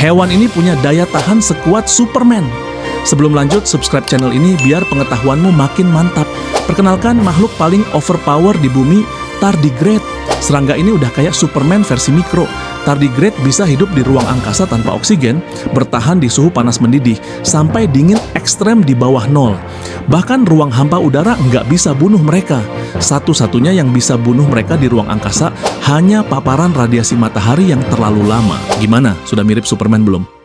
Hewan ini punya daya tahan sekuat Superman. Sebelum lanjut, subscribe channel ini biar pengetahuanmu makin mantap. Perkenalkan makhluk paling overpower di bumi, tardigrade. Serangga ini udah kayak Superman versi mikro. Tardigrade bisa hidup di ruang angkasa tanpa oksigen, bertahan di suhu panas mendidih, sampai dingin ekstrem di bawah nol. Bahkan ruang hampa udara nggak bisa bunuh mereka. Satu-satunya yang bisa bunuh mereka di ruang angkasa hanya paparan radiasi matahari yang terlalu lama. Gimana? Sudah mirip Superman belum?